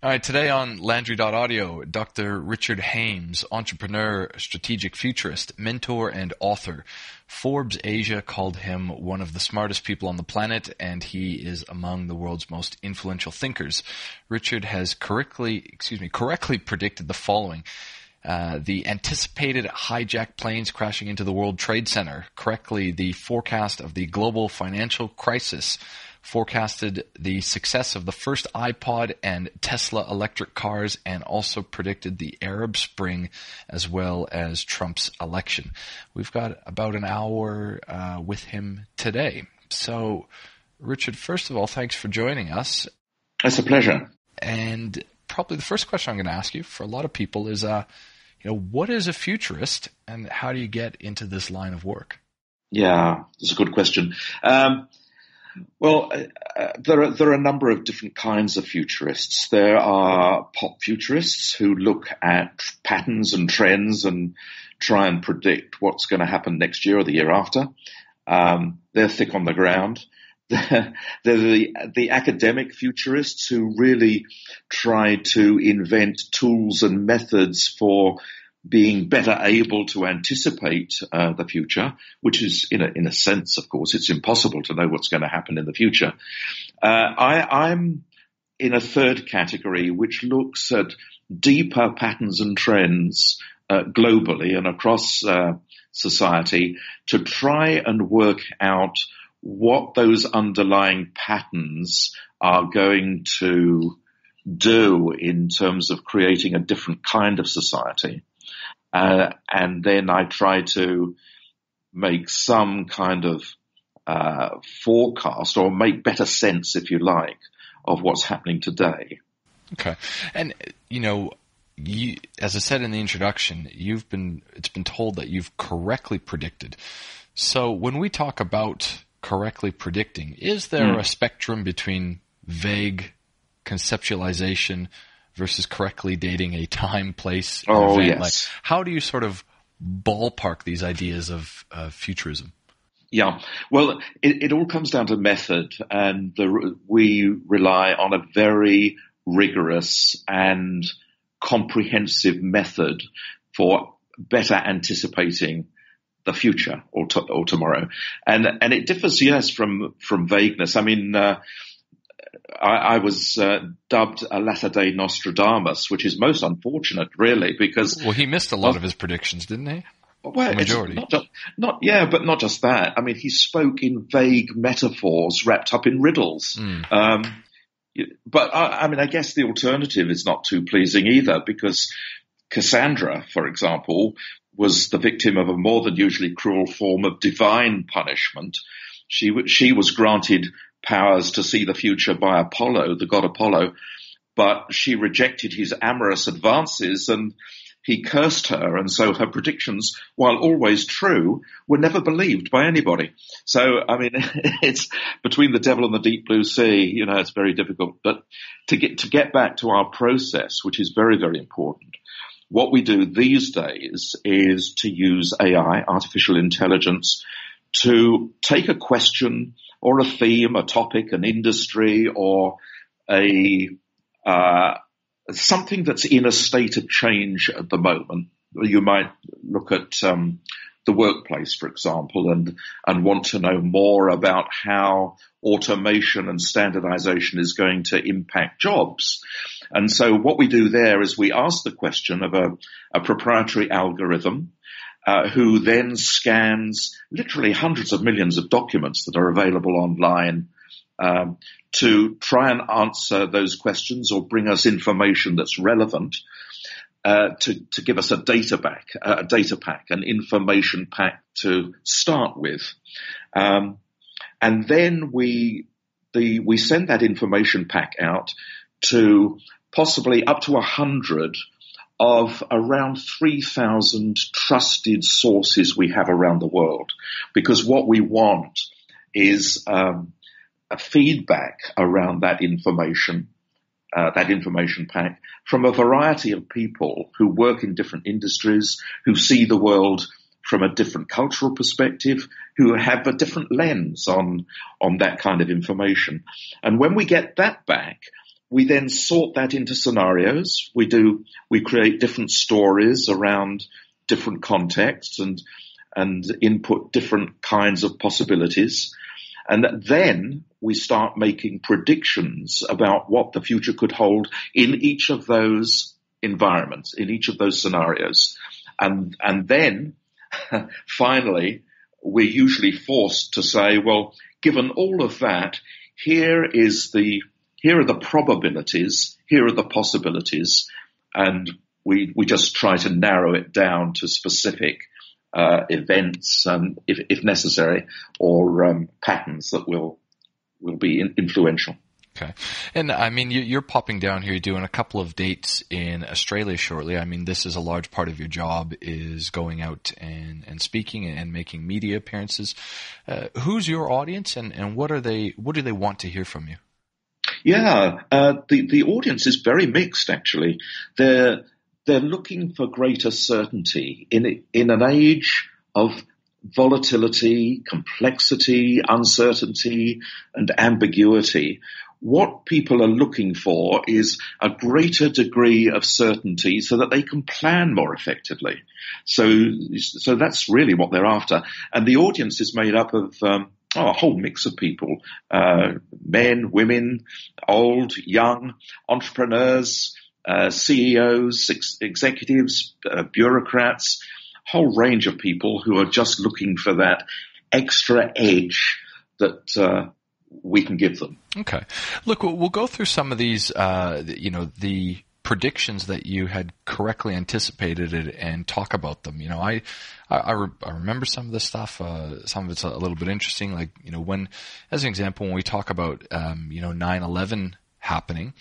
All right, today on Landry.Audio, Dr. Richard Hames, entrepreneur, strategic futurist, mentor, and author. Forbes Asia called him one of the smartest people on the planet, and he is among the world's most influential thinkers. Richard has correctly predicted the following. The anticipated hijacked planes crashing into the World Trade Center, correctly the forecast of the global financial crisis, forecasted the success of the first iPod and Tesla electric cars, and also predicted the Arab Spring as well as Trump's election. We've got about an hour with him today. So, Richard, first of all, thanks for joining us. It's a pleasure. And probably the first question I'm going to ask you for a lot of people is, what is a futurist and how do you get into this line of work? Yeah, that's a good question. Well, there are a number of different kinds of futurists. There are pop futurists who look at patterns and trends and try and predict what's going to happen next year or the year after. They're thick on the ground. They're the academic futurists who really try to invent tools and methods for being better able to anticipate the future, which is, in a sense, of course, it's impossible to know what's going to happen in the future. I'm in a third category, which looks at deeper patterns and trends globally and across society to try and work out what those underlying patterns are going to do in terms of creating a different kind of society. And then I try to make some kind of forecast or make better sense, if you like, of what's happening today. Okay. And, you, as I said in the introduction, it's been told that you've correctly predicted. So when we talk about correctly predicting, is there a spectrum between vague conceptualization versus correctly dating a time, place, event? Yes. Like, how do you sort of ballpark these ideas of futurism? Yeah, well, it all comes down to method, and we rely on a very rigorous and comprehensive method for better anticipating the future or tomorrow, and it differs, yes, from vagueness. I mean, I was dubbed a latter-day Nostradamus, which is most unfortunate, really, because he missed a lot of his predictions, didn't he? Well, the majority. But not just that. I mean, he spoke in vague metaphors wrapped up in riddles. But I guess the alternative is not too pleasing either, because Cassandra, for example, was the victim of a more than usually cruel form of divine punishment. She was granted powers to see the future by Apollo, the god Apollo, but she rejected his amorous advances and he cursed her, and so her predictions, while always true, were never believed by anybody. So, I mean, it's between the devil and the deep blue sea, it's very difficult. But to get back to our process, which is very, very important, what we do these days is to use AI, artificial intelligence, to take a question or a theme, a topic, an industry, or something that's in a state of change at the moment. You might look at the workplace, for example, and want to know more about how automation and standardization is going to impact jobs. And so what we do there is we ask the question of a proprietary algorithm who then scans literally hundreds of millions of documents that are available online to try and answer those questions or bring us information that's relevant to give us a data pack, an information pack to start with. And then we send that information pack out to possibly up to 100 of around 3,000 trusted sources we have around the world, because what we want is a feedback around that information pack from a variety of people who work in different industries, who see the world from a different cultural perspective, who have a different lens on that kind of information. And when we get that back, we then sort that into scenarios. We create different stories around different contexts and input different kinds of possibilities. And then we start making predictions about what the future could hold in each of those environments, in each of those scenarios. And then finally, we're usually forced to say, well, given all of that, here are the probabilities, here are the possibilities, and we just try to narrow it down to specific events, if necessary, or patterns that will be influential. Okay. And I mean, you're popping down here, you're doing a couple of dates in Australia shortly. I mean, this is a large part of your job, is going out and speaking and making media appearances. Who's your audience, and what do they want to hear from you? Yeah, the audience is very mixed, actually. They're looking for greater certainty in an age of volatility, complexity, uncertainty, and ambiguity. What people are looking for is a greater degree of certainty so that they can plan more effectively. So that's really what they're after. And the audience is made up of a whole mix of people, men, women, old, young, entrepreneurs, CEOs, executives, bureaucrats, whole range of people who are just looking for that extra edge that we can give them. Okay. Look, we'll go through some of these, the predictions that you had correctly anticipated and talk about them. You know, I remember some of this stuff. Some of it's a little bit interesting. Like, you know, when, as an example, when we talk about, 9/11 happening,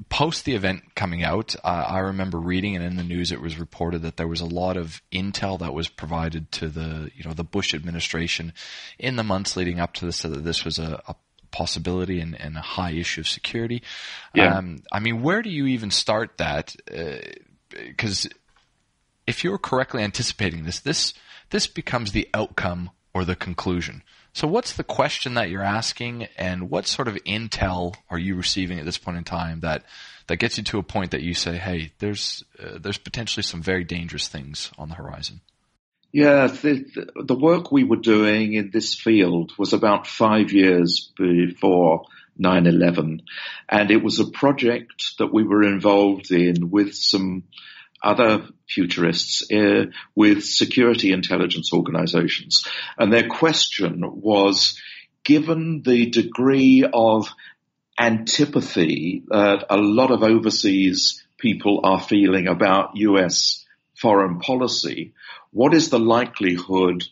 post the event coming out, I remember reading, and in the news it was reported that there was a lot of intel that was provided to the Bush administration in the months leading up to this, so that this was a possibility and a high issue of security. Yeah. I mean, where do you even start that? Because if you're correctly anticipating this becomes the outcome or the conclusion. So what's the question that you're asking, and what sort of intel are you receiving at this point in time that gets you to a point that you say, hey, there's potentially some very dangerous things on the horizon? Yeah, the work we were doing in this field was about 5 years before 9/11, and it was a project that we were involved in with some other futurists with security intelligence organizations. And their question was, given the degree of antipathy that a lot of overseas people are feeling about US foreign policy, what is the likelihood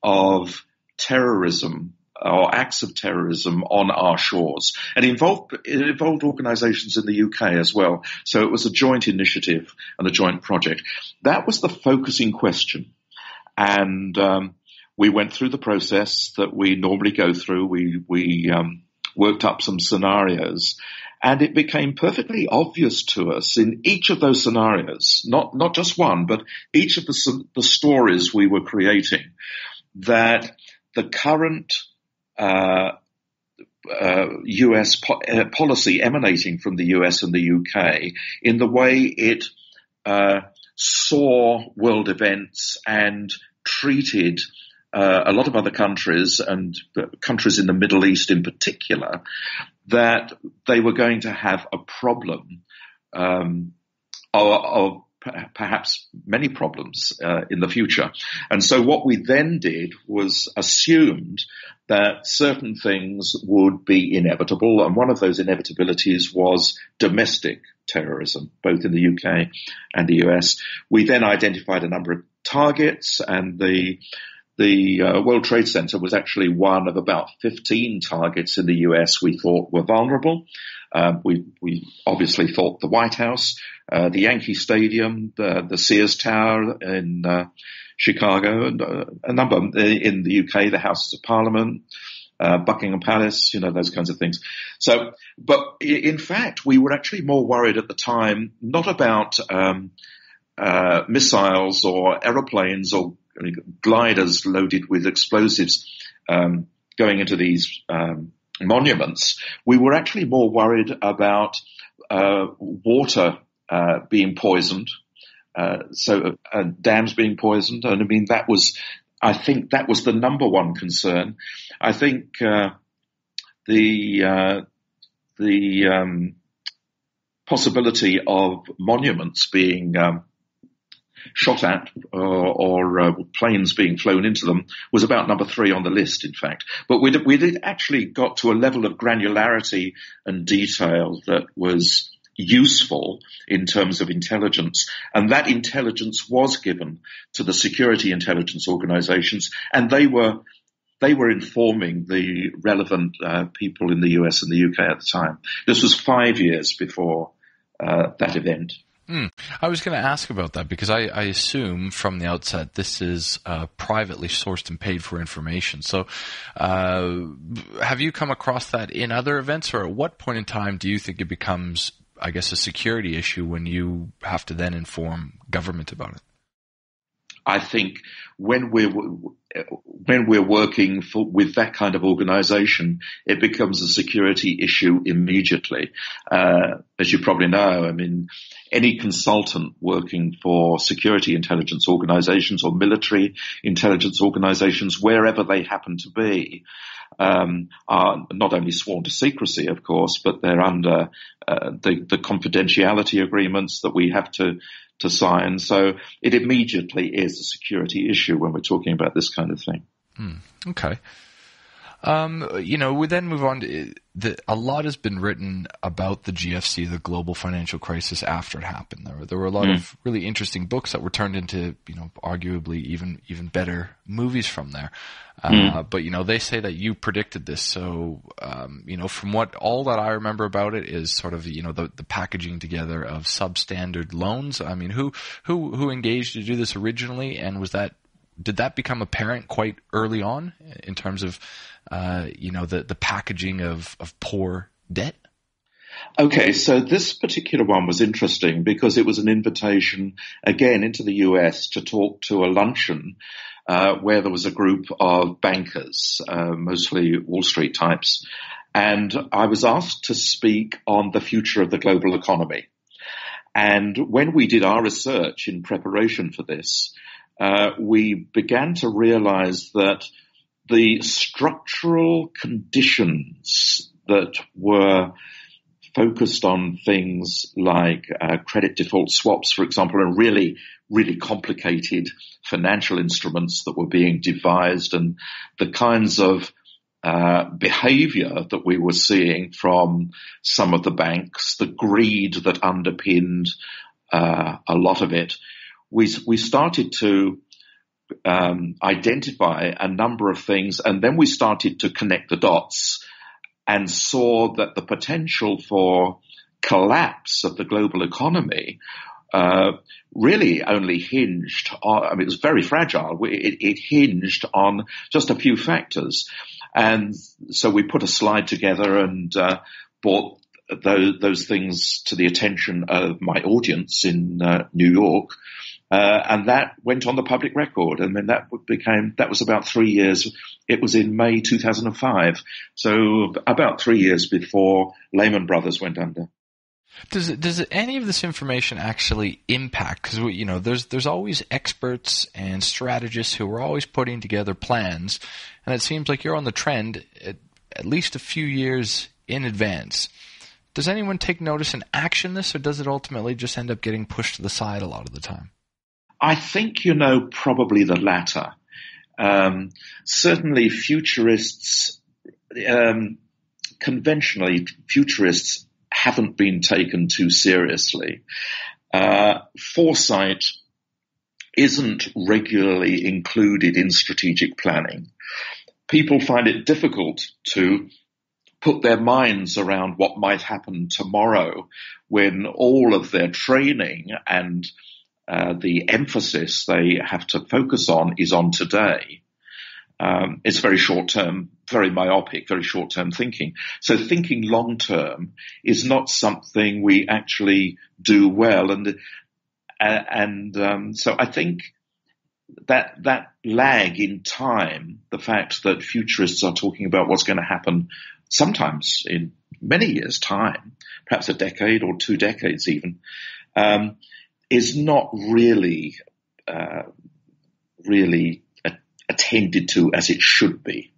of terrorism or acts of terrorism on our shores? And it involved organizations in the UK as well. So it was a joint initiative and a joint project. That was the focusing question. And we went through the process that we normally go through. We worked up some scenarios, and it became perfectly obvious to us in each of those scenarios, not just one, but each of the stories we were creating, that the current US policy emanating from the US and the UK, in the way it saw world events and treated a lot of other countries, and countries in the Middle East in particular, that they were going to have a problem, or perhaps many problems in the future. And so what we then did was assumed that certain things would be inevitable, and one of those inevitabilities was domestic terrorism, both in the UK and the US. We then identified a number of targets, and the World Trade Center was actually one of about 15 targets in the US we thought were vulnerable. We obviously thought the White House, the Yankee Stadium, the Sears Tower in Chicago, and a number in the UK, the Houses of Parliament, Buckingham Palace, those kinds of things. So, but in fact, we were actually more worried at the time, not about missiles or aeroplanes or gliders loaded with explosives going into these monuments, we were actually more worried about water being poisoned, so dams being poisoned. And I mean, I think that was the number one concern. I think the possibility of monuments being shot at or planes being flown into them was about number 3 on the list, in fact. But we did actually got to a level of granularity and detail that was useful in terms of intelligence, and that intelligence was given to the security intelligence organizations, and they were informing the relevant people in the US and the UK at the time. This was 5 years before that event. I was going to ask about that because I assume from the outset this is privately sourced and paid for information. So have you come across that in other events, or at what point in time do you think it becomes, I guess, a security issue when you have to then inform government about it? I think when we're working with that kind of organization, it becomes a security issue immediately. As you probably know, I mean, any consultant working for security intelligence organizations or military intelligence organizations, wherever they happen to be, are not only sworn to secrecy, of course, but they're under the confidentiality agreements that we have to sign. So it immediately is a security issue when we're talking about this kind of thing. Okay. We then move on to a lot has been written about the GFC, the global financial crisis, after it happened. There were a lot of really interesting books that were turned into, arguably even better movies from there. But, they say that you predicted this. So, from what all that I remember about it is sort of, the packaging together of substandard loans. I mean, who engaged to do this originally, and did that become apparent quite early on in terms of, the packaging of poor debt? Okay, so this particular one was interesting because it was an invitation, again, into the US to talk to a luncheon where there was a group of bankers, mostly Wall Street types, and I was asked to speak on the future of the global economy. And when we did our research in preparation for this, we began to realize that the structural conditions that were focused on things like credit default swaps, for example, and really, really complicated financial instruments that were being devised, and the kinds of behavior that we were seeing from some of the banks, the greed that underpinned a lot of it, we started to identify a number of things, and then we started to connect the dots and saw that the potential for collapse of the global economy really only hinged on, it was very fragile. It hinged on just a few factors. And so we put a slide together and brought those things to the attention of my audience in New York. And that went on the public record. And then that was about 3 years. It was in May 2005. So about 3 years before Lehman Brothers went under. Does any of this information actually impact? Because there's always experts and strategists who are always putting together plans, and it seems like you're on the trend at least a few years in advance. Does anyone take notice and action this, or does it ultimately just end up getting pushed to the side a lot of the time? I think, probably the latter. Certainly futurists, conventionally, futurists haven't been taken too seriously. Foresight isn't regularly included in strategic planning. People find it difficult to put their minds around what might happen tomorrow when all of their training and the emphasis they have to focus on is on today. It's very short-term, very myopic, very short-term thinking. So thinking long-term is not something we actually do well. And so I think that lag in time, the fact that futurists are talking about what's going to happen sometimes in many years' time, perhaps a decade or 2 decades even, is not really attended to as it should be.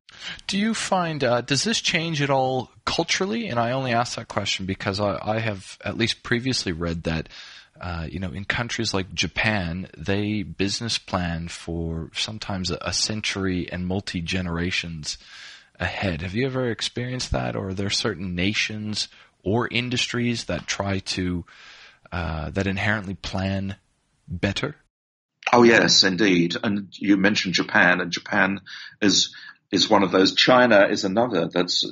Do you find, does this change at all culturally? And I only ask that question because I have at least previously read that, in countries like Japan, they business plan for sometimes a century and multi-generations ahead. Have you ever experienced that? Or are there certain nations or industries that try to, that inherently plan better? Oh, yes, indeed. And you mentioned Japan, and Japan is one of those. China is another. That's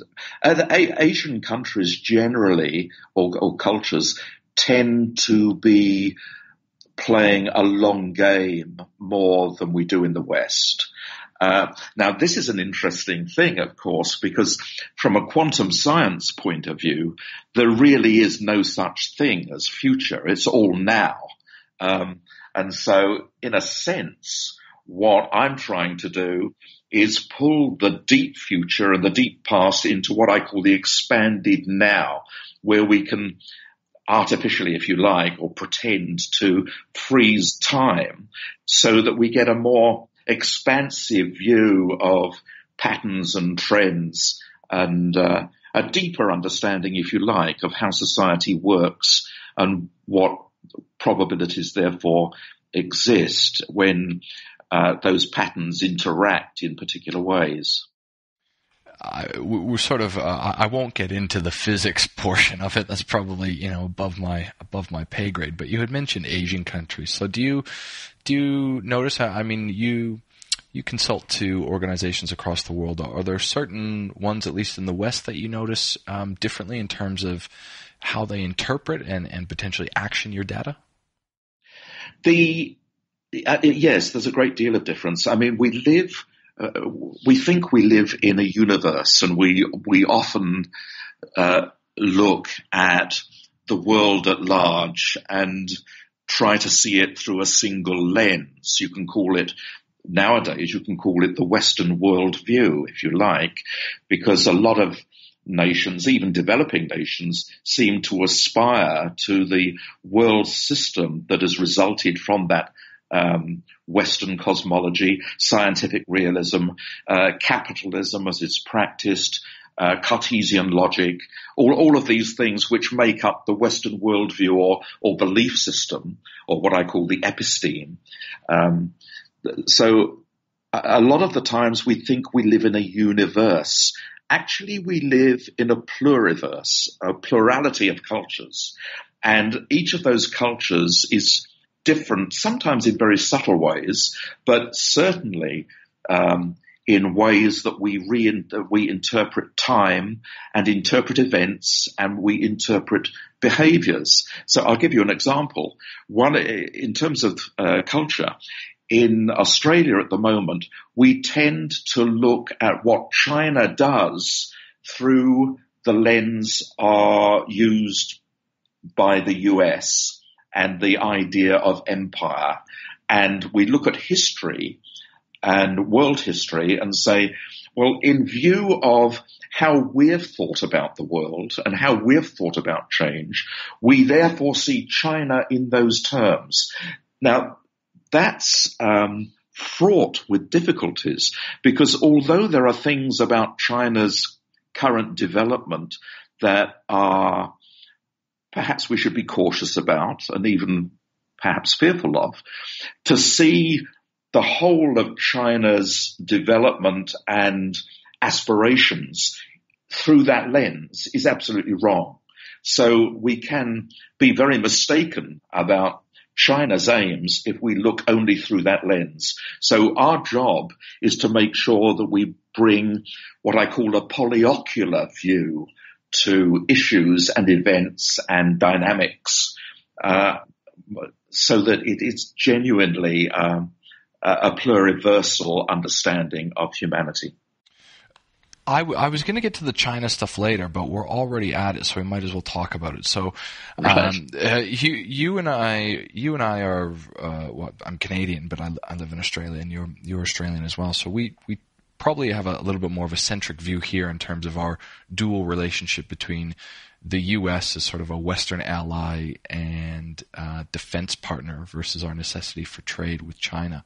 Asian countries generally, or cultures, tend to be playing a long game more than we do in the West. Now, this is an interesting thing, of course, because from a quantum science point of view, there really is no such thing as future. It's all now. And so, in a sense, what I'm trying to do is pull the deep future and the deep past into what I call the expanded now, where we can artificially, if you like, or pretend to freeze time so that we get a more expansive view of patterns and trends and a deeper understanding, if you like, of how society works and what probabilities therefore exist when those patterns interact in particular ways. We're sort of. I won't get into the physics portion of it. That's probably above my pay grade. But you had mentioned Asian countries. So do you notice? I mean, you consult to organizations across the world. Are there certain ones, at least in the West, that you notice differently in terms of how they interpret and potentially action your data? Yes, there's a great deal of difference. I mean, we think we live in a universe, and we often look at the world at large and try to see it through a single lens. Nowadays, you can call it the Western worldview, if you like, because a lot of nations, even developing nations, seem to aspire to the world system that has resulted from that Western cosmology, scientific realism, capitalism as it's practiced, Cartesian logic, all of these things which make up the Western worldview or belief system, or what I call the episteme. So a lot of the times we think we live in a universe. Actually, we live in a pluriverse, a plurality of cultures. And each of those cultures is different, sometimes in very subtle ways, but certainly in ways that we interpret time and interpret events and we interpret behaviors. So I'll give you an example. One, in terms of culture, in Australia at the moment, we tend to look at what China does through the lens used by the US and the idea of empire. And we look at history and world history and say, well, in view of how we've thought about the world and how we've thought about change, we therefore see China in those terms. Now, that's fraught with difficulties, because although there are things about China's current development that are perhaps we should be cautious about and even perhaps fearful of, to see the whole of China's development and aspirations through that lens is absolutely wrong. So we can be very mistaken about China's aims if we look only through that lens. So our job is to make sure that we bring what I call a polyocular view to issues and events and dynamics, so that it is genuinely a pluriversal understanding of humanity. I was going to get to the China stuff later, but we're already at it, so we might as well talk about it. So, you and I are. I'm Canadian, but I live in Australia, and you're Australian as well. So we probably have a little bit more of a centric view here in terms of our dual relationship between the U.S. as sort of a Western ally and defense partner versus our necessity for trade with China.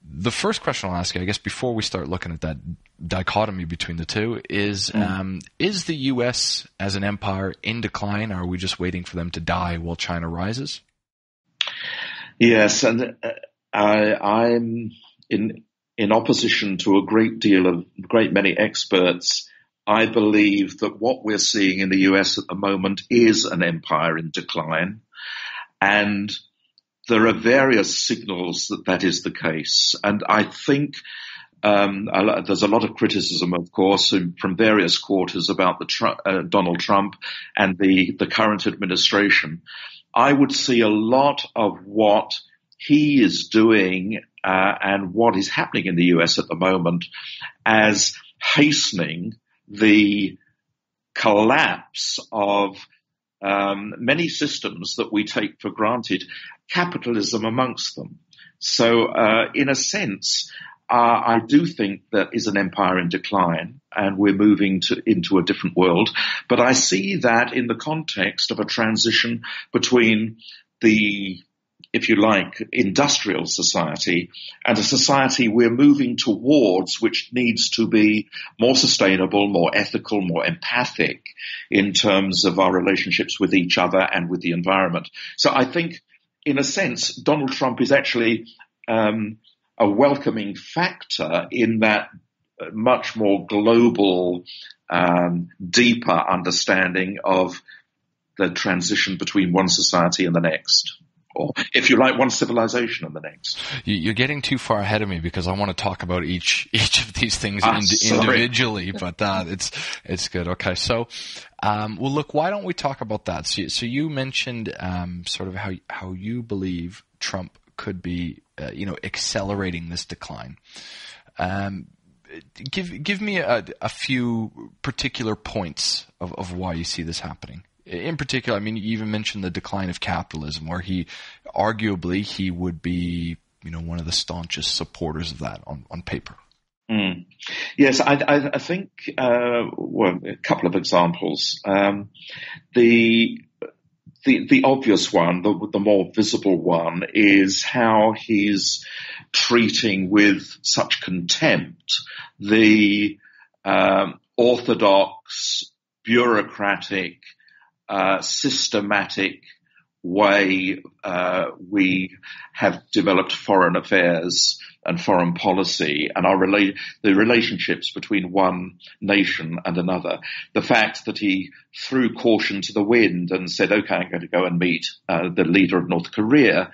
The first question I'll ask you, I guess, before we start looking at that dichotomy between the two is the U.S. as an empire in decline? Or are we just waiting for them to die while China rises? Yes, and I'm in opposition to a great many experts. I believe that what we're seeing in the US at the moment is an empire in decline, and there are various signals that that is the case. And I think there's a lot of criticism, of course, from various quarters about Donald Trump and the current administration. I would see a lot of what he is doing and what is happening in the US at the moment as hastening the collapse of many systems that we take for granted, capitalism amongst them. So in a sense, I do think that is an empire in decline and we're moving into a different world. But I see that in the context of a transition between the, if you like, industrial society and a society we're moving towards, which needs to be more sustainable, more ethical, more empathic in terms of our relationships with each other and with the environment. So I think, in a sense, Donald Trump is actually a welcoming factor in that much more global, deeper understanding of the transition between one society and the next. Or, if you like, one civilization and the next. You're getting too far ahead of me because I want to talk about each of these things individually, but it's good. Okay, so well, look, why don't we talk about that? So you mentioned sort of how you believe Trump could be accelerating this decline. Give me a few particular points of why you see this happening. In particular, I mean, you even mentioned the decline of capitalism, where he would be, one of the staunchest supporters of that on paper. Mm. Yes, I think, a couple of examples. The obvious one, the more visible one, is how he's treating with such contempt the orthodox, bureaucratic, systematic way we have developed foreign affairs and foreign policy and the relationships between one nation and another. The fact that he threw caution to the wind and said, okay, I'm going to go and meet the leader of North Korea,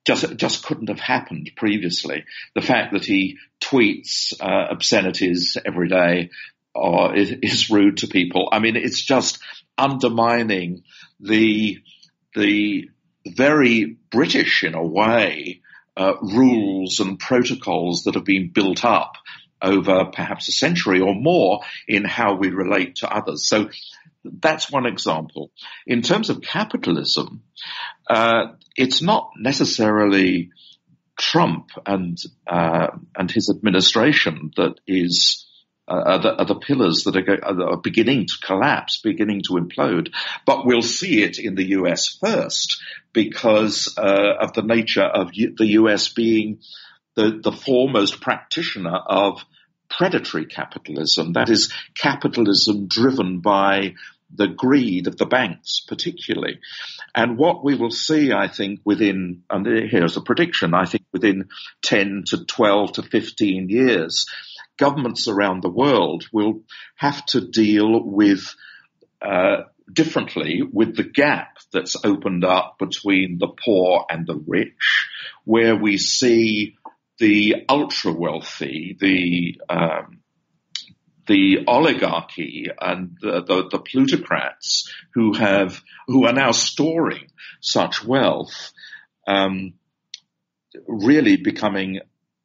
just couldn't have happened previously. The fact that he tweets obscenities every day or is rude to people. I mean, it's just undermining the very British, in a way, rules and protocols that have been built up over perhaps a century or more in how we relate to others. So that's one example. In terms of capitalism, it's not necessarily Trump and his administration that are the pillars that are beginning to collapse, beginning to implode. But we'll see it in the US first because of the nature of the US being the foremost practitioner of predatory capitalism. That is, capitalism driven by the greed of the banks, particularly. And what we will see, I think, and here's a prediction, I think within 10 to 12 to 15 years, governments around the world will have to deal with differently with the gap that's opened up between the poor and the rich, where we see the ultra wealthy, the oligarchy and the plutocrats who are now storing such wealth, really becoming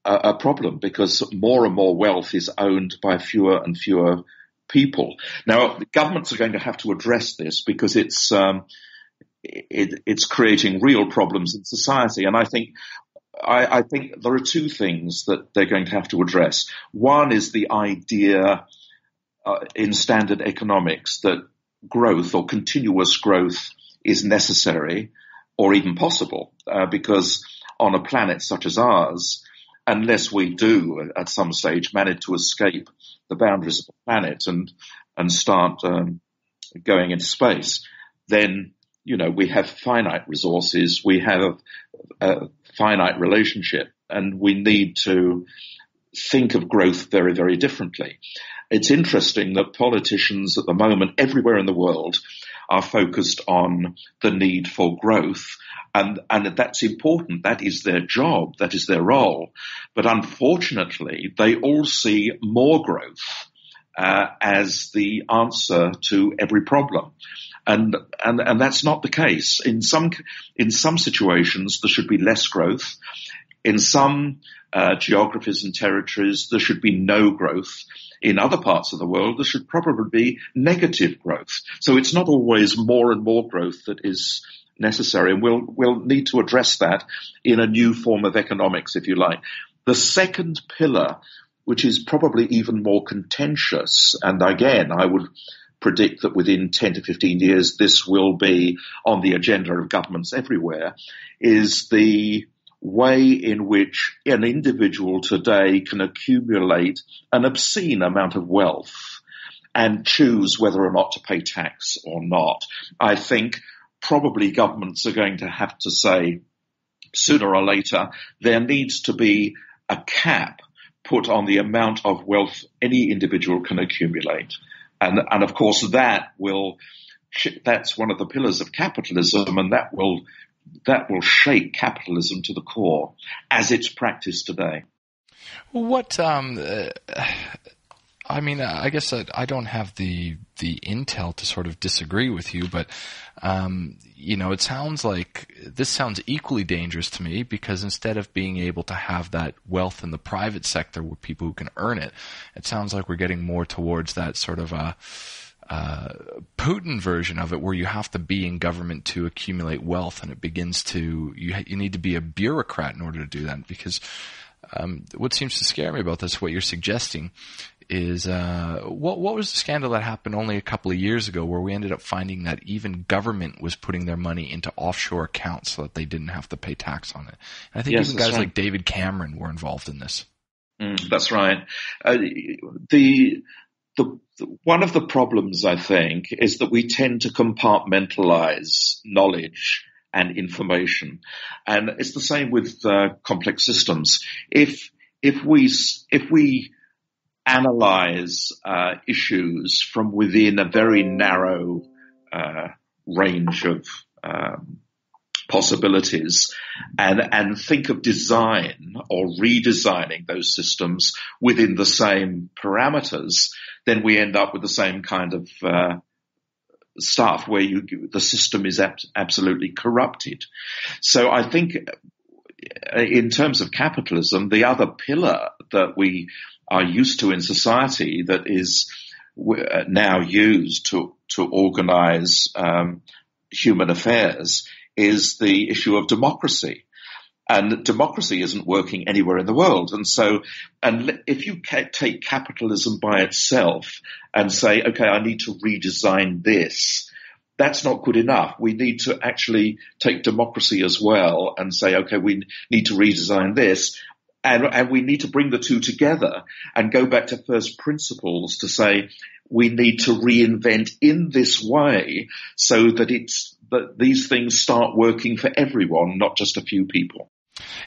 a problem because more and more wealth is owned by fewer and fewer people. Now, the governments are going to have to address this because it's creating real problems in society. And I think I think there are two things that they're going to have to address. One is the idea in standard economics that growth or continuous growth is necessary or even possible, because on a planet such as ours, unless we do at some stage manage to escape the boundaries of the planet and start going into space, then, we have finite resources, we have a finite relationship, and we need to think of growth very, very differently. It's interesting that politicians at the moment everywhere in the world are focused on the need for growth, and that's important. That is their job. That is their role. But unfortunately, they all see more growth as the answer to every problem. And that's not the case. In some situations, there should be less growth. In some geographies and territories, there should be no growth. In other parts of the world, there should probably be negative growth. So it's not always more and more growth that is necessary, and we'll need to address that in a new form of economics, if you like. The second pillar, which is probably even more contentious, and again, I would predict that within 10 to 15 years this will be on the agenda of governments everywhere, is the way in which an individual today can accumulate an obscene amount of wealth and choose whether or not to pay tax or not. I think probably governments are going to have to say sooner or later there needs to be a cap put on the amount of wealth any individual can accumulate. And of course that's one of the pillars of capitalism, and that will shake capitalism to the core as it's practiced today. What, I guess I don't have the intel to sort of disagree with you, but, it sounds like this sounds equally dangerous to me, because instead of being able to have that wealth in the private sector with people who can earn it, it sounds like we're getting more towards that sort of Putin version of it, where you have to be in government to accumulate wealth, and it begins to, you need to be a bureaucrat in order to do that, because what seems to scare me about this, what you're suggesting, is what was the scandal that happened only a couple of years ago, where we ended up finding that even government was putting their money into offshore accounts so that they didn't have to pay tax on it. And I think even guys like David Cameron were involved in this. That's right. One of the problems, I think, is that we tend to compartmentalize knowledge and information, and it's the same with complex systems. If we analyze issues from within a very narrow range of possibilities and think of design or redesigning those systems within the same parameters, then we end up with the same kind of stuff where the system is absolutely corrupted. So I think in terms of capitalism, the other pillar that we are used to in society that is now used to organize human affairs is the issue of democracy. And democracy isn't working anywhere in the world. And if you take capitalism by itself and say, okay, I need to redesign this, that's not good enough. We need to actually take democracy as well and say, okay, we need to redesign this. And we need to bring the two together and go back to first principles to say we need to reinvent in this way so that that these things start working for everyone, not just a few people.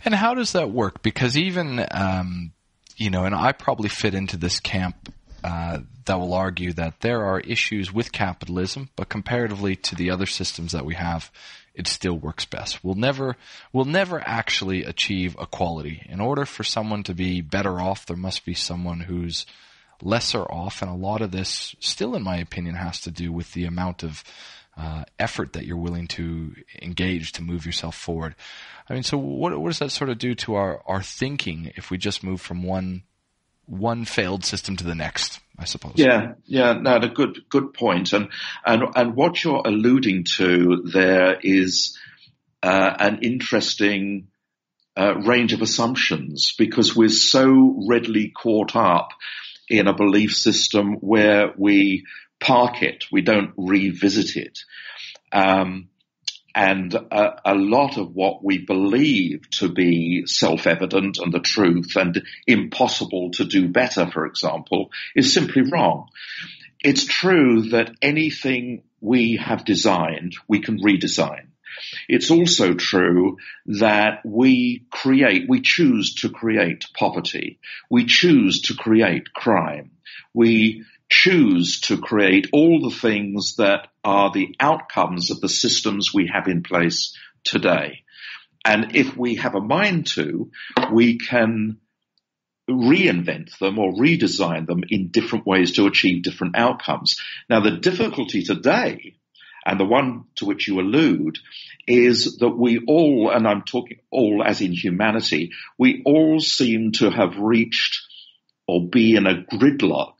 And how does that work? Because even, and I probably fit into this camp that will argue that there are issues with capitalism, but comparatively to the other systems that we have, it still works best. We'll never actually achieve equality. In order for someone to be better off, there must be someone who's lesser off, and a lot of this still, in my opinion, has to do with the amount of effort that you're willing to engage to move yourself forward. I mean, so what does that sort of do to our thinking if we just move from one failed system to the next, I suppose? No, a good point. And what you're alluding to there is an interesting range of assumptions because we're so readily caught up in a belief system where we park it, we don't revisit it. And a lot of what we believe to be self-evident and the truth and impossible to do better, for example, is simply wrong. It's true that anything we have designed, we can redesign. It's also true that we choose to create poverty. We choose to create crime. We choose to create all the things that are the outcomes of the systems we have in place today. And if we have a mind to, we can reinvent them or redesign them in different ways to achieve different outcomes. Now, the difficulty today, and the one to which you allude, is that we all, and I'm talking all as in humanity, we all seem to have reached or be in a gridlock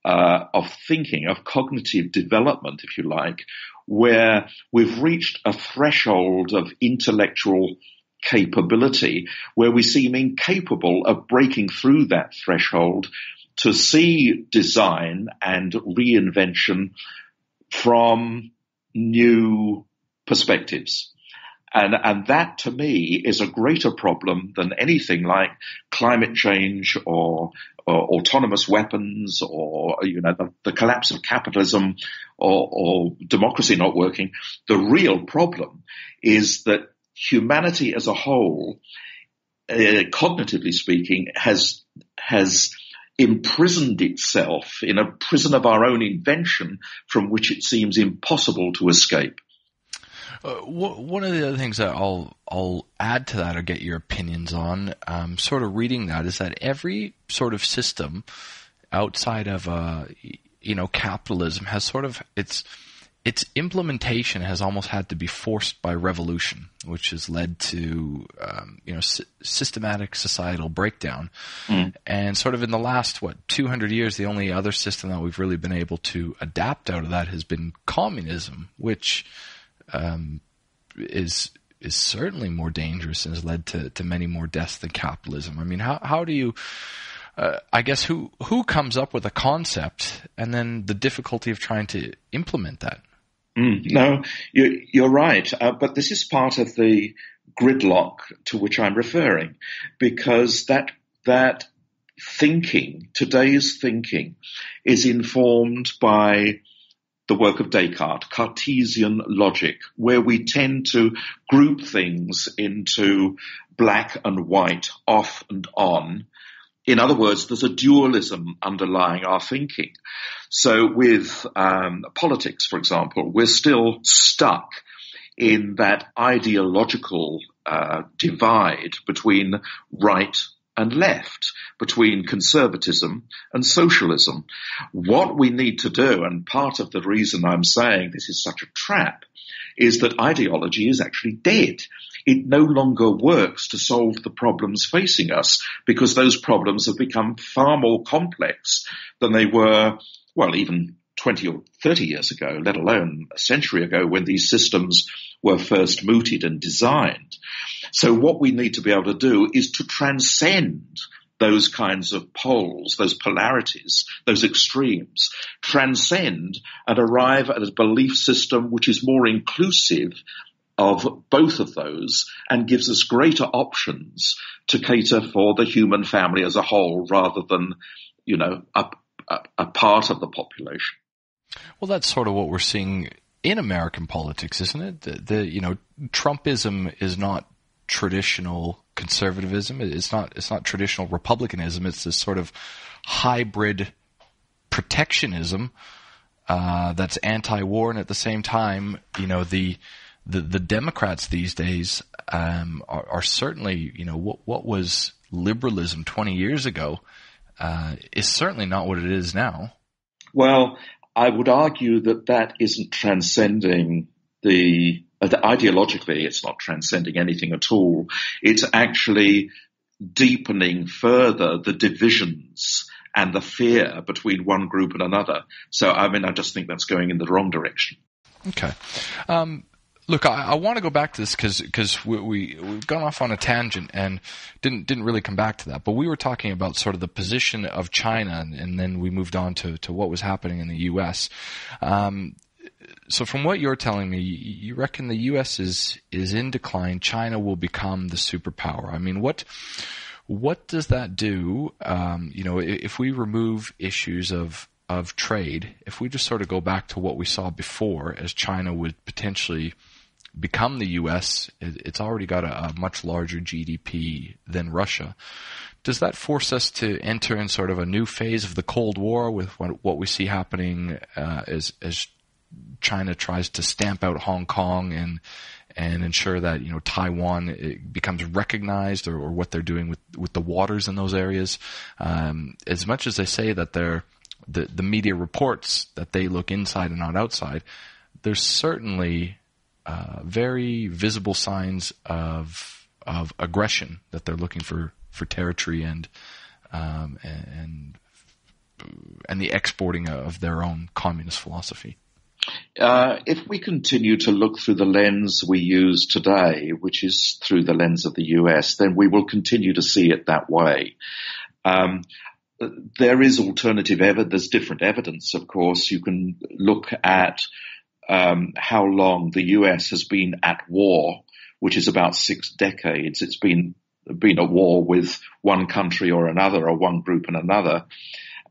of thinking, of cognitive development, if you like, where we've reached a threshold of intellectual capability where we seem incapable of breaking through that threshold to see design and reinvention from new perspectives. And that, to me, is a greater problem than anything like climate change or autonomous weapons or, the collapse of capitalism or democracy not working. The real problem is that humanity as a whole, cognitively speaking, has imprisoned itself in a prison of our own invention from which it seems impossible to escape. One of the other things that I'll add to that or get your opinions on, sort of reading that, is that every sort of system outside of capitalism has sort of its implementation has almost had to be forced by revolution, which has led to systematic societal breakdown. And sort of in the last 200 years, the only other system that we've really been able to adapt out of that has been communism, which is certainly more dangerous and has led to many more deaths than capitalism. I mean, how do you, I guess, who comes up with a concept and then the difficulty of trying to implement that? No, you're right. But this is part of the gridlock to which I'm referring, because that thinking, today's thinking, is informed by the work of Descartes, Cartesian logic, where we tend to group things into black and white, off and on. In other words, there's a dualism underlying our thinking. So with politics, for example, we're still stuck in that ideological divide between right and left, between conservatism and socialism. What we need to do, and part of the reason I'm saying this is such a trap, is that ideology is actually dead. It no longer works to solve the problems facing us because those problems have become far more complex than they were, even 20 or 30 years ago, let alone a century ago when these systems were first mooted and designed. So what we need to be able to do is to transcend those kinds of poles, those polarities, those extremes, transcend and arrive at a belief system which is more inclusive of both of those and gives us greater options to cater for the human family as a whole rather than, a part of the population. Well, that's sort of what we're seeing in American politics, isn't it? The Trumpism is not traditional conservatism. It's not traditional republicanism. It's this sort of hybrid protectionism that's anti-war, and at the same time, the Democrats these days are certainly, what was liberalism 20 years ago is certainly not what it is now. Well, I would argue that isn't transcending ideologically, it's not transcending anything at all. It's actually deepening further the divisions and the fear between one group and another. So, I just think that's going in the wrong direction. Okay. Look, I want to go back to this because we've gone off on a tangent and didn't really come back to that. But we were talking about sort of the position of China, and then we moved on to what was happening in the U.S. So from what you're telling me, you reckon the U.S. is in decline. China will become the superpower. I mean, what does that do? If we remove issues of trade, if we just sort of go back to what we saw before, as China would potentially become the U.S., it's already got a much larger GDP than Russia. Does that force us to enter in sort of a new phase of the Cold War with what we see happening as China tries to stamp out Hong Kong and ensure that Taiwan becomes recognized, or what they're doing with the waters in those areas? As much as they say that the media reports that they look inside and not outside, there's certainly very visible signs of aggression, that they're looking for territory and the exporting of their own communist philosophy. If we continue to look through the lens we use today, which is through the lens of the US, then we will continue to see it that way. There is alternative evidence. There's different evidence, of course. You can look at how long the US has been at war, which is about 6 decades. It's been at war with one country or another, or one group and another,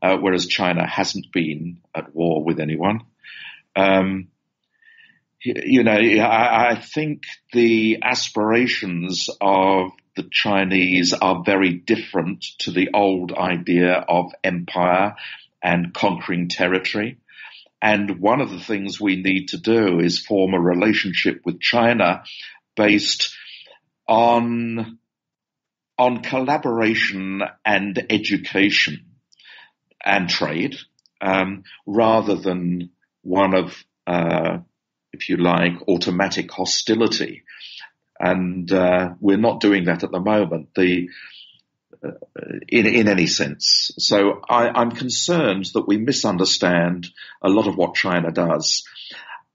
whereas China hasn't been at war with anyone. I think the aspirations of the Chinese are very different to the old idea of empire and conquering territory. And one of the things we need to do is form a relationship with China based on collaboration and education and trade, rather than one of, if you like, automatic hostility. And we're not doing that at the moment, in any sense. So I'm concerned that we misunderstand a lot of what China does.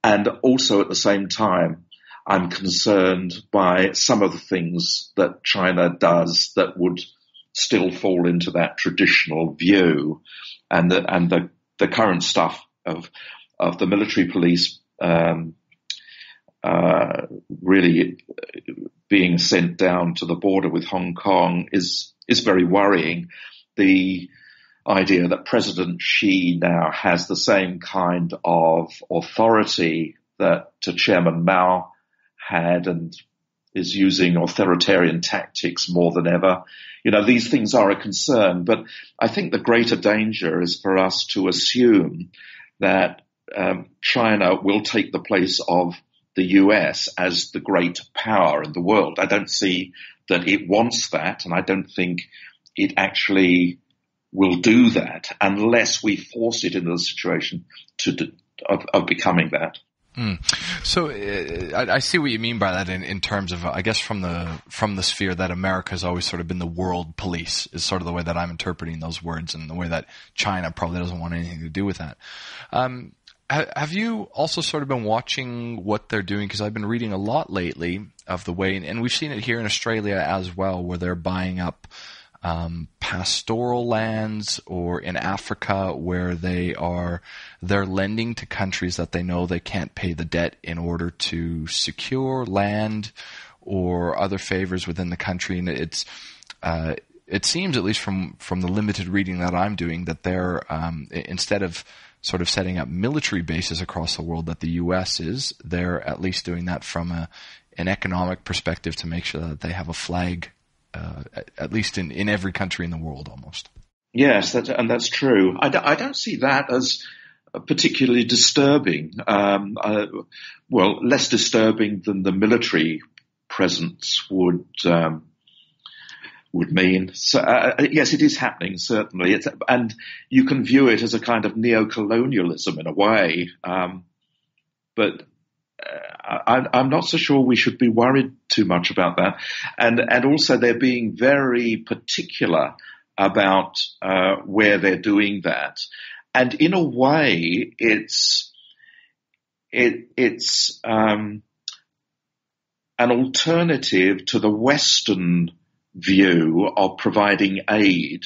And also at the same time, I'm concerned by some of the things that China does that would still fall into that traditional view, and the current stuff of the military police really being sent down to the border with Hong Kong is very worrying. The idea that President Xi now has the same kind of authority that Chairman Mao had, and is using authoritarian tactics more than ever. These things are a concern, but I think the greater danger is for us to assume that China will take the place of the US as the great power in the world. I don't see that it wants that, and I don't think it actually will do that unless we force it into the situation of becoming that. So I see what you mean by that in terms of, I guess, from the sphere that America has always sort of been the world police, is sort of the way that I'm interpreting those words, and the way that China probably doesn't want anything to do with that. Have you also sort of been watching what they're doing? Because I've been reading a lot lately of the way, and we've seen it here in Australia as well, where they're buying up pastoral lands, or in Africa where they're lending to countries that they know they can't pay the debt in order to secure land or other favors within the country. And it seems, at least from the limited reading that I'm doing, that they're instead of sort of setting up military bases across the world that the U.S. is, they're at least doing that from an economic perspective, to make sure that they have a flag, at least in every country in the world almost. Yes, that's true. I don't see that as particularly disturbing. Well, less disturbing than the military presence would mean. So, yes, it is happening, certainly. And you can view it as a kind of neo-colonialism in a way. But I'm not so sure we should be worried too much about that. And also they're being very particular about where they're doing that. And in a way, it's an alternative to the Western view of providing aid,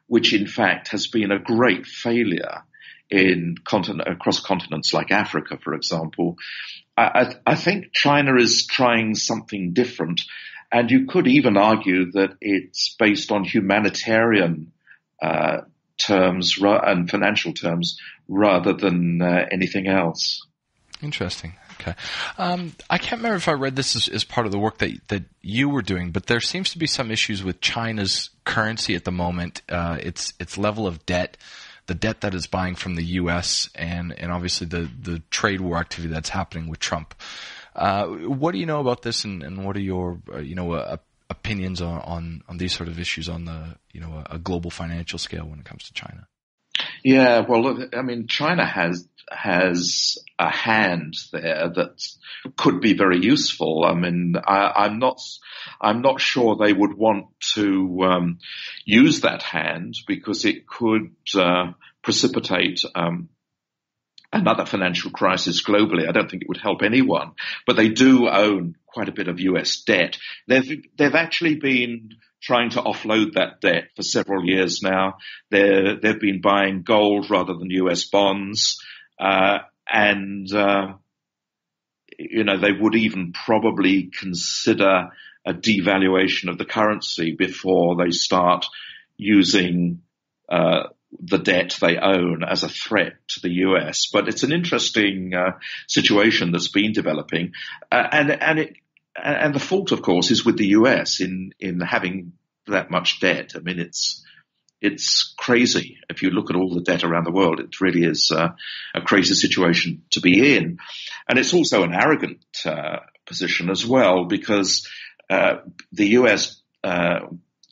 which in fact has been a great failure across continents like Africa, for example. I think China is trying something different, and you could even argue that it's based on humanitarian terms and financial terms rather than anything else. Interesting. Okay. I can't remember if I read this as part of the work that you were doing, but there seems to be some issues with China's currency at the moment, its level of debt, the debt that is buying from the U.S., and obviously the trade war activity that's happening with Trump. What do you know about this, and what are your opinions on these sort of issues on a global financial scale when it comes to China? Yeah, well, look, I mean, China has a hand there that could be very useful. I mean, I'm not sure they would want to use that hand because it could precipitate another financial crisis globally. I don't think it would help anyone, but they do own quite a bit of U.S. debt. They've actually been trying to offload that debt for several years now. They've been buying gold rather than U.S. bonds, and they would even probably consider a devaluation of the currency before they start using the debt they own as a threat to the U.S. But it's an interesting situation that's been developing, and the fault, of course, is with the U.S. in having that much debt. I mean, it's crazy. If you look at all the debt around the world, it really is a crazy situation to be in. And it's also an arrogant position as well, because the U.S.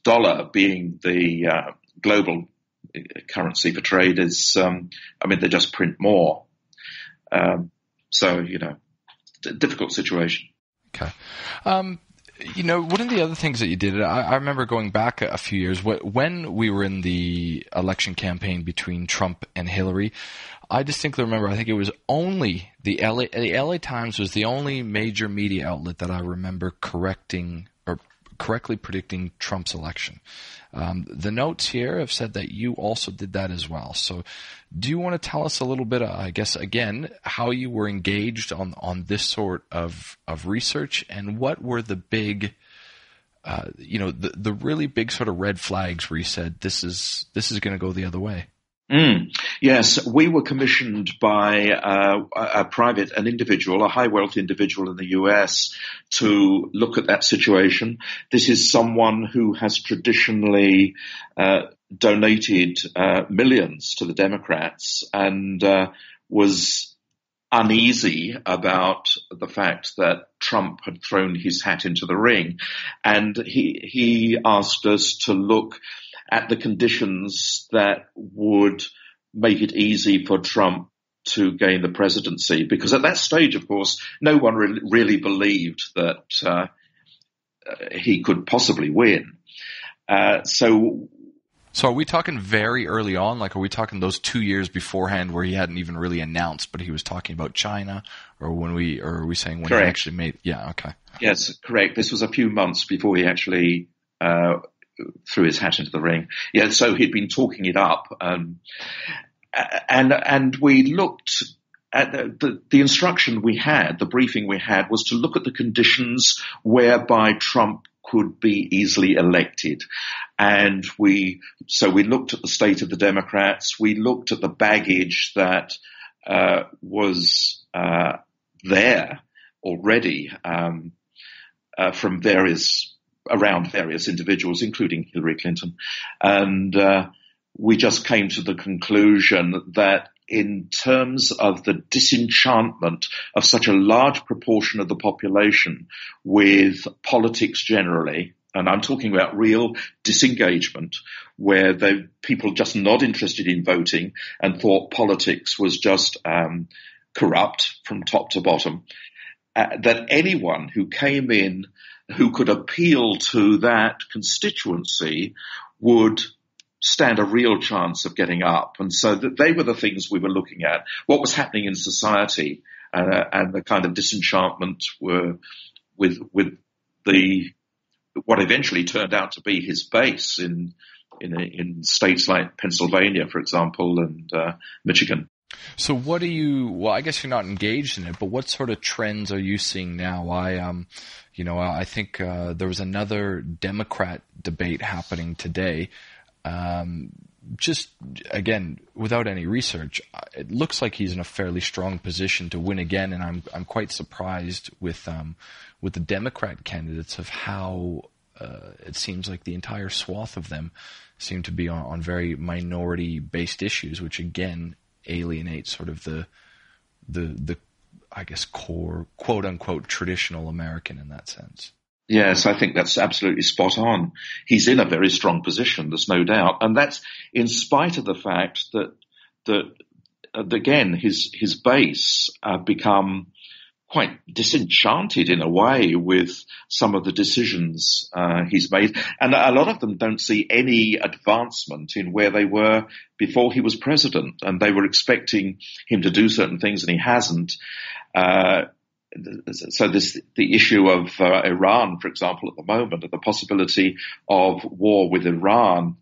dollar being the global currency for trade is, they just print more. So, difficult situation. Okay. One of the other things that you did, I remember going back a few years when we were in the election campaign between Trump and Hillary. I distinctly remember, I think it was only the LA Times was the only major media outlet that I remember correctly predicting Trump's election. The notes here have said that you also did that as well. So do you want to tell us a little bit, I guess, again, how you were engaged on this sort of research, and what were the big, the really big sort of red flags where you said this is going to go the other way? Yes, we were commissioned by an individual, a high wealth individual in the US, to look at that situation. This is someone who has traditionally donated millions to the Democrats and was uneasy about the fact that Trump had thrown his hat into the ring. And he asked us to look at the conditions that would make it easy for Trump to gain the presidency. Because at that stage, of course, no one really believed that he could possibly win. So are we talking very early on? Like, are we talking those 2 years beforehand where he hadn't even really announced, but he was talking about China? Or are we saying when Correct. He actually made? Yeah, okay. Yes, correct. This was a few months before he actually threw his hat into the ring. Yeah, so he'd been talking it up, and we looked at the instruction we had, the briefing we had, was to look at the conditions whereby Trump could be easily elected. And we looked at the state of the Democrats. We looked at the baggage that was there already from around various individuals, including Hillary Clinton. And we just came to the conclusion that in terms of the disenchantment of such a large proportion of the population with politics generally, and I'm talking about real disengagement, where people just not interested in voting and thought politics was just corrupt from top to bottom, that anyone who came in who could appeal to that constituency would stand a real chance of getting up. And so they were the things we were looking at, what was happening in society, and the kind of disenchantment with what eventually turned out to be his base in states like Pennsylvania, for example, and Michigan. So what well, I guess you're not engaged in it, but what sort of trends are you seeing now? I think there was another Democrat debate happening today. Just again, without any research, it looks like he's in a fairly strong position to win again, and I'm quite surprised with the Democrat candidates of how it seems like the entire swath of them seem to be on very minority-based issues, which again alienates sort of the I guess core quote unquote traditional American in that sense. Yes, I think that's absolutely spot on. He's in a very strong position, there's no doubt. And that's in spite of the fact that again, his base become quite disenchanted in a way with some of the decisions he's made. And a lot of them don't see any advancement in where they were before he was president. And they were expecting him to do certain things and he hasn't. So the issue of Iran, for example, at the moment, and the possibility of war with Iran,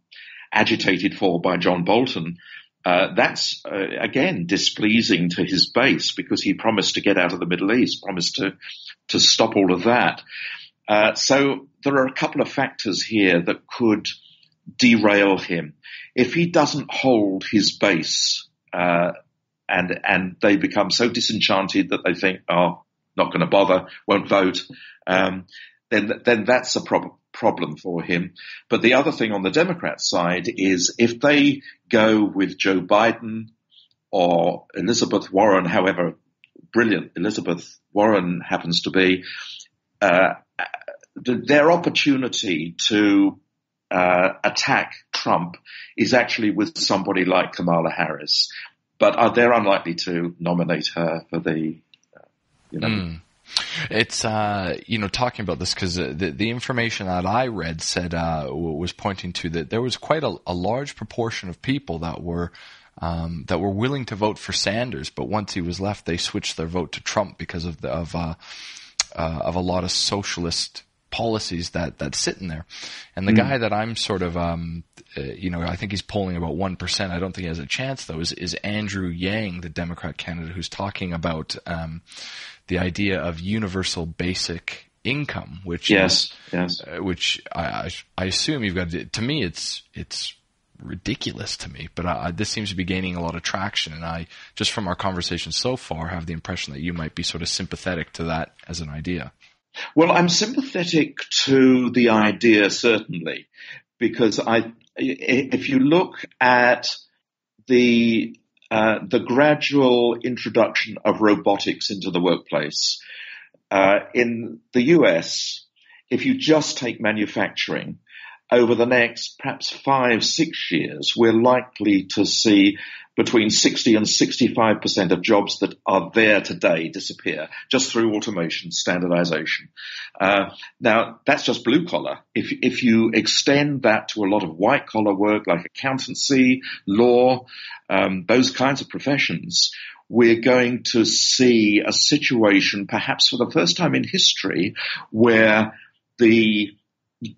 agitated for by John Bolton, that's again displeasing to his base because he promised to get out of the Middle East, promised to stop all of that. So there are a couple of factors here that could derail him if he doesn't hold his base, and they become so disenchanted that they think, oh, not going to bother, won't vote, then that's a problem for him. But the other thing on the Democrat side is if they go with Joe Biden or Elizabeth Warren, however brilliant Elizabeth Warren happens to be, their opportunity to attack Trump is actually with somebody like Kamala Harris. But they're unlikely to nominate her for the It's, talking about this because the information that I read said, was pointing to that there was quite a large proportion of people that were willing to vote for Sanders, but once he was left, they switched their vote to Trump because of a lot of socialist policies that sit in there. And the guy that I'm sort of, I think he's polling about 1%. I don't think he has a chance though, is Andrew Yang, the Democrat candidate, who's talking about, the idea of universal basic income, which which I assume you've got to me, it's ridiculous to me, but this seems to be gaining a lot of traction. And I, just from our conversation so far, have the impression that you might be sort of sympathetic to that as an idea. Well, I'm sympathetic to the idea, certainly, because if you look at the gradual introduction of robotics into the workplace, in the US, if you just take manufacturing, over the next perhaps 5-6 years, we're likely to see between 60 and 65% of jobs that are there today disappear just through automation, standardization. Now, that's just blue collar. If you extend that to a lot of white collar work like accountancy, law, those kinds of professions, we're going to see a situation perhaps for the first time in history where the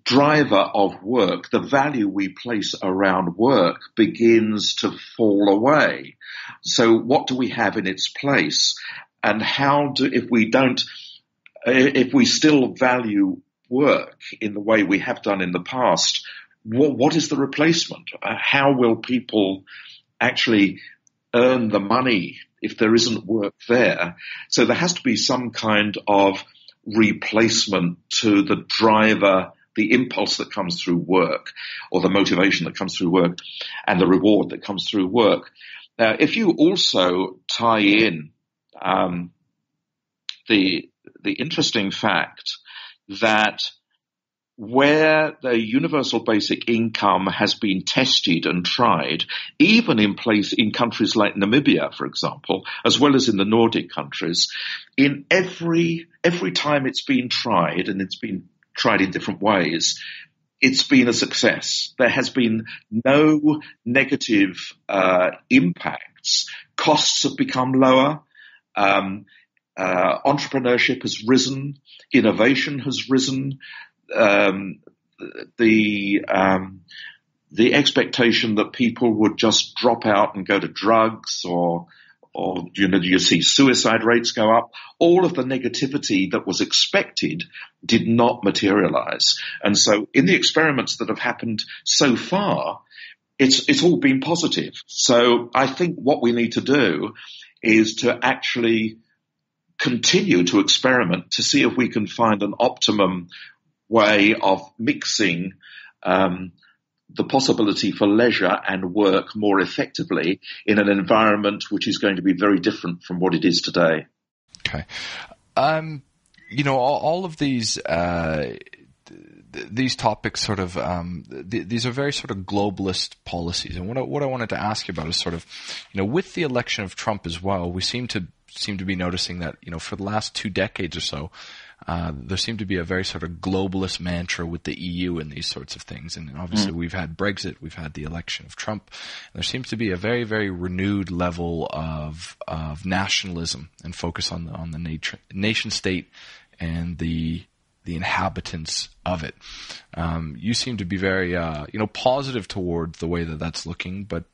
driver of work, the value we place around work, begins to fall away. So what do we have in its place? And if we still value work in the way we have done in the past, what is the replacement? How will people actually earn the money if there isn't work there? So there has to be some kind of replacement to the driver, the impulse that comes through work, or the motivation that comes through work, and the reward that comes through work. Now, if you also tie in the interesting fact that where the universal basic income has been tested and tried, even in countries like Namibia, for example, as well as in the Nordic countries, in every time it's been tried, and it's been tried in different ways, it's been a success. There has been no negative impacts. Costs have become lower. entrepreneurship has risen, innovation has risen, the expectation that people would just drop out and go to drugs or you see suicide rates go up. All of the negativity that was expected did not materialize. And so in the experiments that have happened so far, it's all been positive. So I think what we need to do is to actually continue to experiment to see if we can find an optimum way of mixing the possibility for leisure and work more effectively in an environment which is going to be very different from what it is today. Okay. All of these topics sort of, these are very sort of globalist policies. And what I wanted to ask you about is sort of, with the election of Trump as well, we seem to be noticing that, for the last 2 decades or so, there seemed to be a very sort of globalist mantra with the EU and these sorts of things. And obviously we've had Brexit, we've had the election of Trump. And there seems to be a very, very renewed level of nationalism and focus on the nation state and the inhabitants of it. You seem to be very, positive toward the way that that's looking, but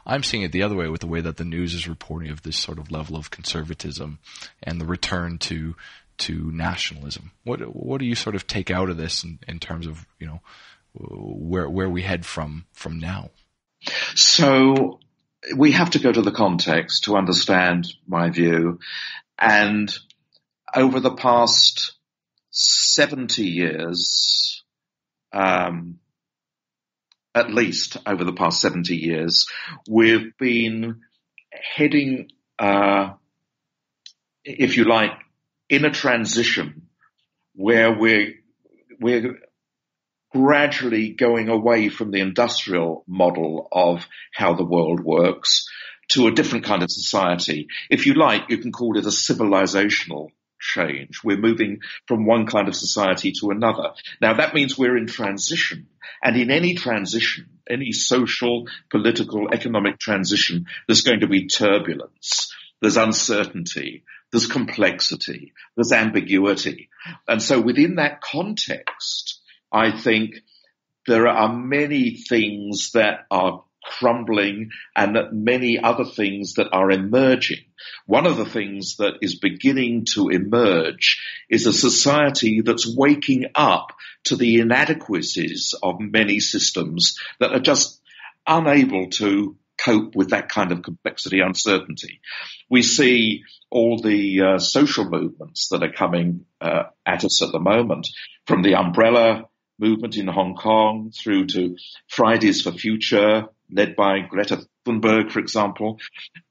I'm seeing it the other way with the way that the news is reporting of this sort of level of conservatism and the return to nationalism. What do you sort of take out of this in terms of, where we head from now? So we have to go to the context to understand my view. And over the past 70 years, at least over the past 70 years, we've been heading, if you like, in a transition where we're gradually going away from the industrial model of how the world works to a different kind of society. If you like, you can call it a civilizational change. We're moving from one kind of society to another. Now that means we're in transition. And in any transition, any social, political, economic transition, there's going to be turbulence. There's uncertainty. There's complexity. There's ambiguity. And so within that context, I think there are many things that are crumbling and many other things that are emerging. One of the things that is beginning to emerge is a society that's waking up to the inadequacies of many systems that are just unable to cope with that kind of complexity, uncertainty. We see all the social movements that are coming at us at the moment, from the umbrella movement in Hong Kong through to Fridays for Future, led by Greta Thunberg, for example.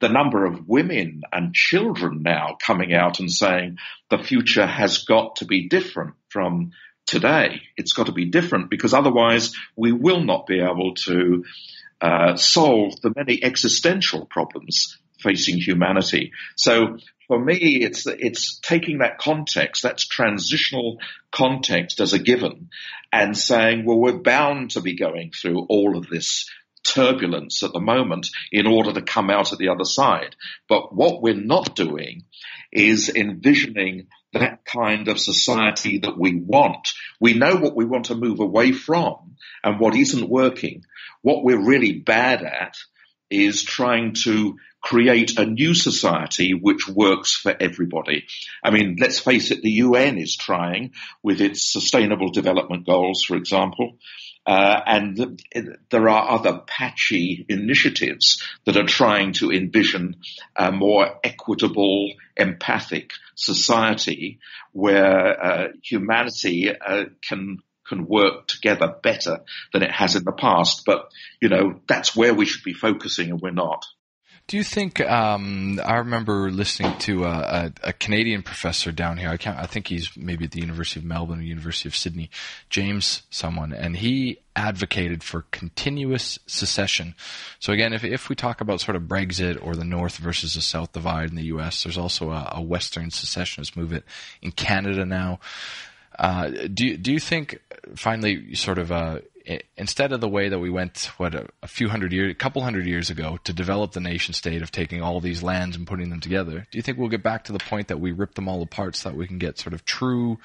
The number of women and children now coming out and saying the future has got to be different from today. It's got to be different because otherwise we will not be able to solve the many existential problems facing humanity. So for me, it's taking that context, that's transitional context as a given, and saying, well, we're bound to be going through all of this turbulence at the moment in order to come out at the other side. But what we're not doing is envisioning that kind of society that we want. We know what we want to move away from and what isn't working. What we're really bad at is trying to create a new society which works for everybody. I mean, let's face it, the UN is trying with its Sustainable Development Goals, for example, and there are other patchy initiatives that are trying to envision a more equitable, empathic society where humanity can work together better than it has in the past. But, that's where we should be focusing, and we're not. Do you think, I remember listening to a Canadian professor down here, I think he's maybe at the University of Melbourne or University of Sydney, James someone, and he advocated for continuous secession. So again, if we talk about sort of Brexit or the North versus the South divide in the US, there's also a Western secessionist movement in Canada now. Do you think, finally, sort of instead of the way that we went, a couple hundred years ago to develop the nation state of taking all these lands and putting them together, do you think we'll get back to the point that we rip them all apart so that we can get sort of true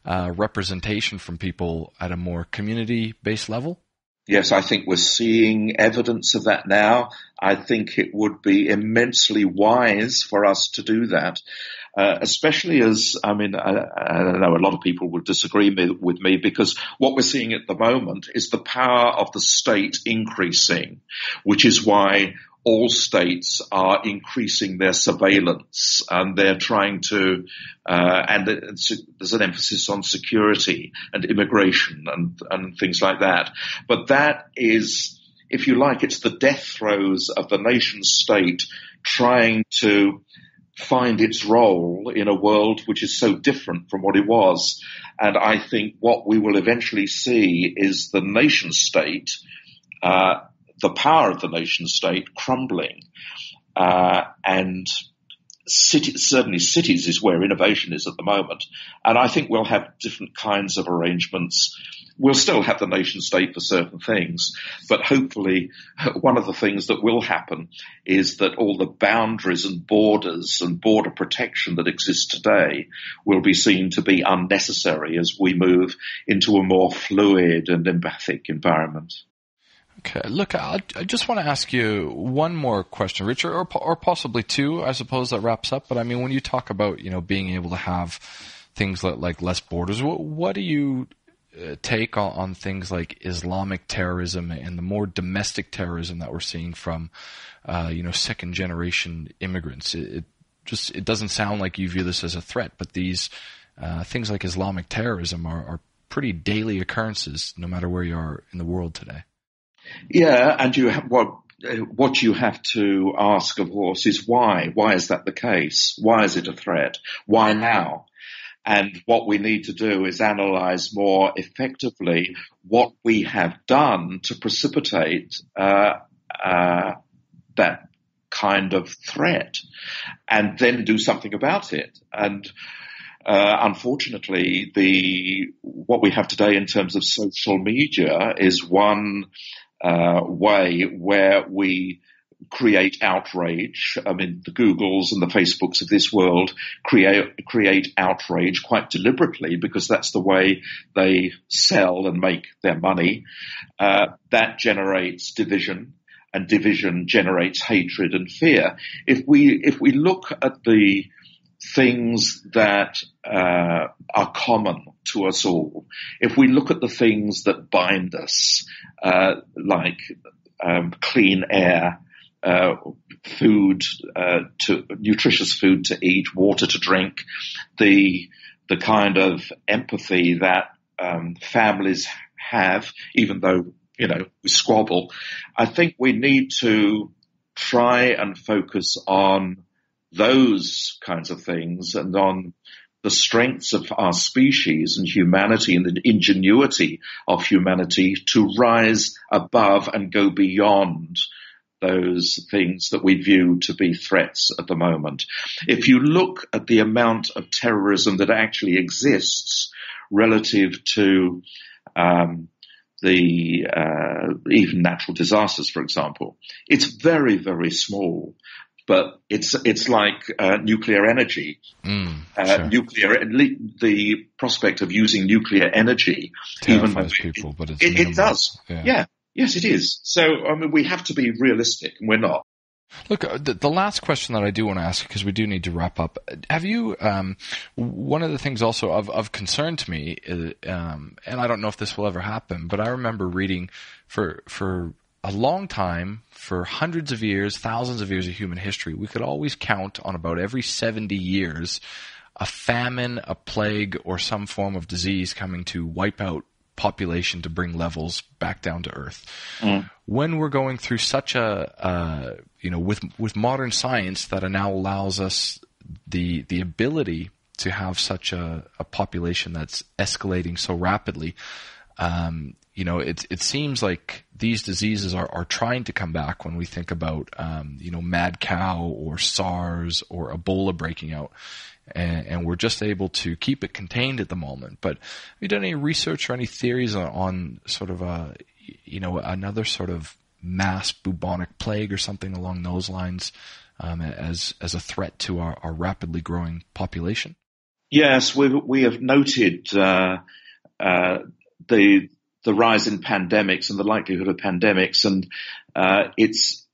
representation from people at a more community-based level? Yes, I think we're seeing evidence of that now. I think it would be immensely wise for us to do that, especially as, I know a lot of people would disagree with me, because what we're seeing at the moment is the power of the state increasing, which is why all states are increasing their surveillance, and they're trying to, and there's an emphasis on security and immigration and things like that. But that is, if you like, it's the death throes of the nation state trying to find its role in a world which is so different from what it was. And I think what we will eventually see is the nation state, the power of the nation state crumbling, and certainly cities is where innovation is at the moment. And I think we'll have different kinds of arrangements. We'll still have the nation state for certain things, but hopefully one of the things that will happen is that all the boundaries and borders and border protection that exist today will be seen to be unnecessary as we move into a more fluid and empathic environment. Okay, look, I just want to ask you one more question, Richard, or possibly two, I suppose, that wraps up. But I mean, when you talk about, being able to have things like less borders, what do you take on things like Islamic terrorism and the more domestic terrorism that we're seeing from, second generation immigrants? It doesn't sound like you view this as a threat, but these things like Islamic terrorism are pretty daily occurrences, no matter where you are in the world today. Yeah, and what you have to ask, of course, is why? Why is that the case? Why is it a threat? Why now? And what we need to do is analyze more effectively what we have done to precipitate that kind of threat, and then do something about it. And unfortunately, what we have today in terms of social media is one way where we create outrage. I mean, the Googles and the Facebooks of this world create outrage quite deliberately, because that's the way they sell and make their money. That generates division, and division generates hatred and fear. If we look at the things that are common to us all, if we look at the things that bind us, like clean air, food, nutritious food to eat, water to drink, the kind of empathy that families have, even though we squabble, I think we need to try and focus on those kinds of things and on the strengths of our species and humanity and the ingenuity of humanity to rise above and go beyond those things that we view to be threats at the moment. If you look at the amount of terrorism that actually exists relative to even natural disasters, for example, it's very, very small. But it's like nuclear energy. Sure. The prospect of using nuclear energy terrifies people, but it does. Yeah. Yes, it is. So we have to be realistic, and we're not. Look, the last question that I do want to ask, because we do need to wrap up. Have you? One of the things also of concern to me, and I don't know if this will ever happen, but I remember reading for a long time, for hundreds of years, thousands of years of human history, we could always count on about every 70 years a famine, a plague, or some form of disease coming to wipe out population to bring levels back down to earth. When we're going through such with modern science that now allows us the ability to have such a population that's escalating so rapidly, it seems like these diseases are trying to come back when we think about, mad cow or SARS or Ebola breaking out. And we're just able to keep it contained at the moment. But have you done any research or any theories on sort of, another sort of mass bubonic plague or something along those lines as a threat to our rapidly growing population? Yes, we have noted the rise in pandemics and the likelihood of pandemics, and it's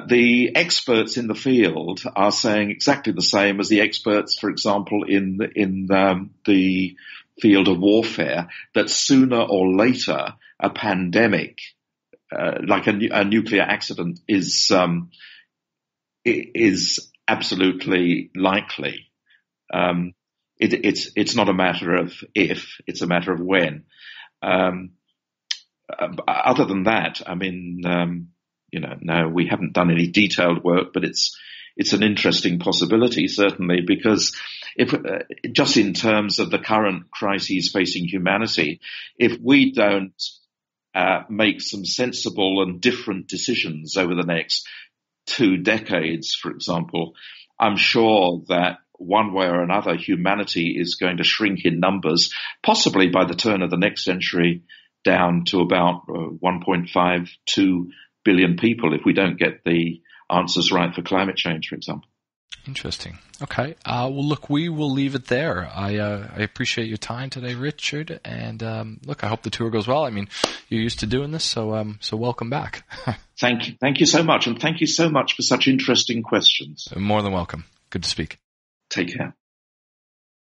the experts in the field are saying exactly the same as the experts, for example, in the field of warfare, that sooner or later a pandemic, like a nuclear accident, is absolutely likely. It's not a matter of if, it's a matter of when. Other than that, I mean, no, we haven't done any detailed work, but it's an interesting possibility, certainly, because if just in terms of the current crises facing humanity, if we don't make some sensible and different decisions over the next 2 decades, for example, I'm sure that one way or another humanity is going to shrink in numbers, possibly by the turn of the next century down to about 1.52 billion people if we don't get the answers right for climate change, for example. Interesting. Okay. Well, look, we will leave it there. I appreciate your time today, Richard. And look, I hope the tour goes well. I mean, you're used to doing this, so welcome back. Thank you so much, and thank you so much for such interesting questions. More than welcome. Good to speak. Take care.